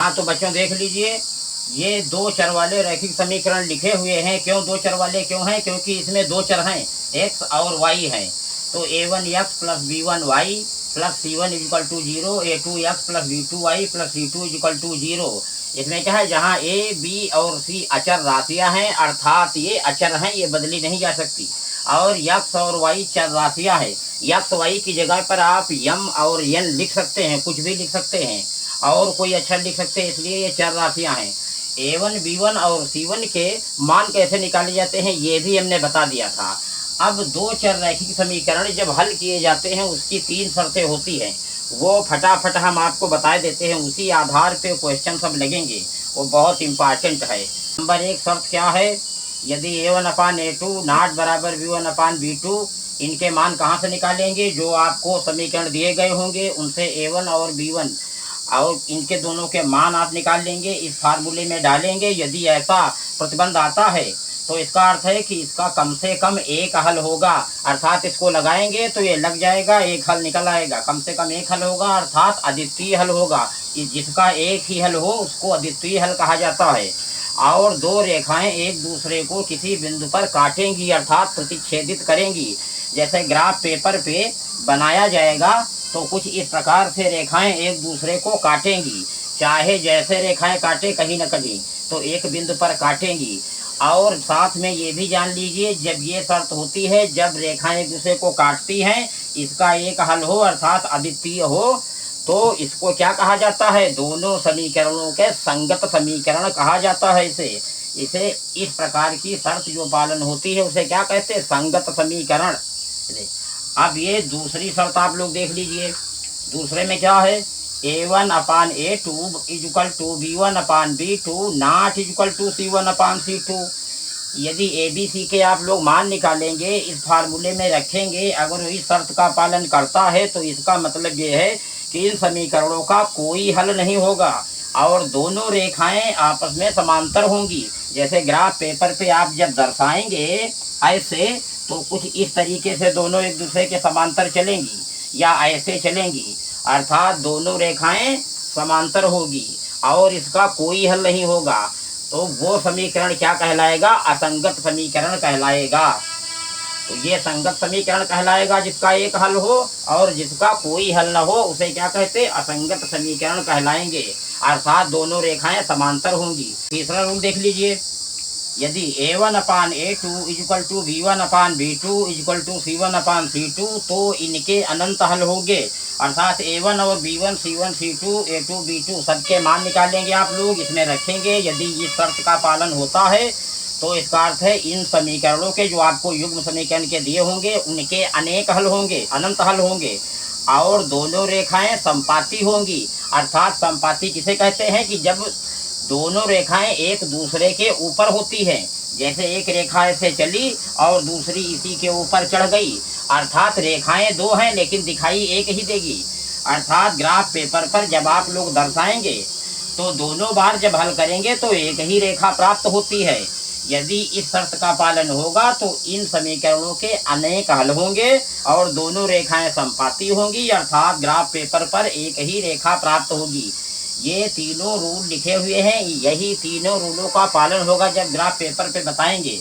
हाँ तो बच्चों देख लीजिए, ये दो चर वाले रैखिक समीकरण लिखे हुए हैं। क्यों दो चर वाले क्यों हैं? क्योंकि इसमें दो चर हैं, x और y हैं। तो a1x plus b1y plus c1 equal to 0, a2x plus b2y plus c2 equal to 0। इसमें क्या है, जहाँ a b और c अचर राशियां हैं, अर्थात ये अचर हैं, ये बदली नहीं जा सकती। और x और y चर राशियां हैं। x y की जगह पर आप m और n लिख सकते हैं, कुछ भी लिख सकते हैं, और कोई अक्षर लिख सकते हैं, इसलिए ये चर राशियां हैं। a1 b1 और c1 के मान कैसे निकाले जाते हैं ये भी हमने बता दिया था। अब दो चर रैखिक समीकरण जब हल किए जाते हैं उसकी तीन शर्तें होती हैं, वो फटाफट हम आपको बता देते हैं। उसी आधार पे क्वेश्चन सब लगेंगे, वो बहुत इंपॉर्टेंट है। नंबर एक शर्त क्या है, यदि a1/a2 नॉट बराबर b1/b2, इनके मान कहाँ से निकालेंगे? जो आपको समीकरण दिए गए होंगे उनसे a1 और b1 और इनके दोनों के मान आप निकाल लेंगे, इस फार्मूले में डालेंगे। यदि ऐसा प्रतिबंध आता है तो इसका अर्थ है कि इसका कम से कम एक हल होगा, अर्थात इसको लगाएंगे तो ये लग जाएगा, एक हल निकल आएगा। कम से कम एक हल होगा, अर्थात अद्वितीय हल होगा। जिसका एक ही हल हो उसको अद्वितीय हल कहा जाता है। और दो रेखाएं एक दूसरे को किसी बिंदु पर काटेंगी, अर्थात प्रतिच्छेदित करेंगी। जैसे ग्राफ पेपर पे बनाया जाएगा तो कुछ इस प्रकार से रेखाएं एक दूसरे को काटेंगी, चाहे जैसे रेखाएं काटे, कहीं न कहीं तो एक बिंदु पर काटेंगी। और साथ में ये भी जान लीजिए, जब ये शर्त होती है, जब रेखाएं एक दूसरे को काटती हैं, इसका एक हल हो अर्थात अद्वितीय हो, तो इसको क्या कहा जाता है? दोनों समीकरणों के संगत समीकरण कहा जाता है। इसे इस प्रकार की शर्त जो पालन होती है उसे क्या कहते हैं? संगत समीकरण। अब ये दूसरी शर्त आप लोग देख लीजिए, दूसरे में क्या है, a1/a2 equal to b1/b2 not equal to c1/c2। यदि ए बी सी के आप लोग मान निकालेंगे, इस फार्मूले में रखेंगे, अगर इस शर्त का पालन करता है तो इसका मतलब ये है कि इन समीकरणों का कोई हल नहीं होगा और दोनों रेखाएं आपस में समांतर होंगी। जैसे ग्राफ पेपर पे आप जब दर्शाएंगे ऐसे, तो कुछ इस तरीके से दोनों एक दूसरे के समांतर चलेंगी या ऐसे चलेंगी, अर्थात दोनों रेखाएं समांतर होगी और इसका कोई हल नहीं होगा। तो वो समीकरण क्या कहलाएगा? असंगत समीकरण कहलाएगा। तो ये संगत समीकरण कहलाएगा जिसका एक हल हो, और जिसका कोई हल न हो उसे क्या कहते? असंगत समीकरण कहलाएंगे, अर्थात दोनों रेखाएं समांतर होंगी। तीसरा रूल देख लीजिए, यदि a1/a2 equal to b1/b2 is equal to c1/c2, तो इनके अनंत हल होंगे, अर्थात a1 और b1 c1 c2 a2 b2 सबके मान निकालेंगे आप लोग, इसमें रखेंगे। यदि इस शर्त का पालन होता है तो इसका अर्थ है इन समीकरणों के जो आपको युग्म समीकरण के दिए होंगे उनके अनेक हल होंगे, अनंत हल होंगे, और दोनों रेखाएं संपाती होंगी। अर्थात संपाती किसे कहते हैं? कि जब दोनों रेखाएं एक दूसरे के ऊपर होती हैं, जैसे एक रेखा ऐसे चली और दूसरी इसी के ऊपर चढ़ गई, अर्थात रेखाएं दो हैं लेकिन दिखाई एक ही देगी। अर्थात ग्राफ पेपर पर जब आप लोग दर्शाएंगे तो दोनों बार जब हल करेंगे तो एक ही रेखा प्राप्त होती है। यदि इस शर्त का पालन होगा तो इन समीकरणों के अनेक हल होंगे और दोनों रेखाएं संपाती होंगी, अर्थात ग्राफ पेपर पर एक ही रेखा प्राप्त होगी। ये तीनों रूल लिखे हुए हैं, यही तीनों रूलों का पालन होगा जब ग्राफ पेपर पे बताएंगे।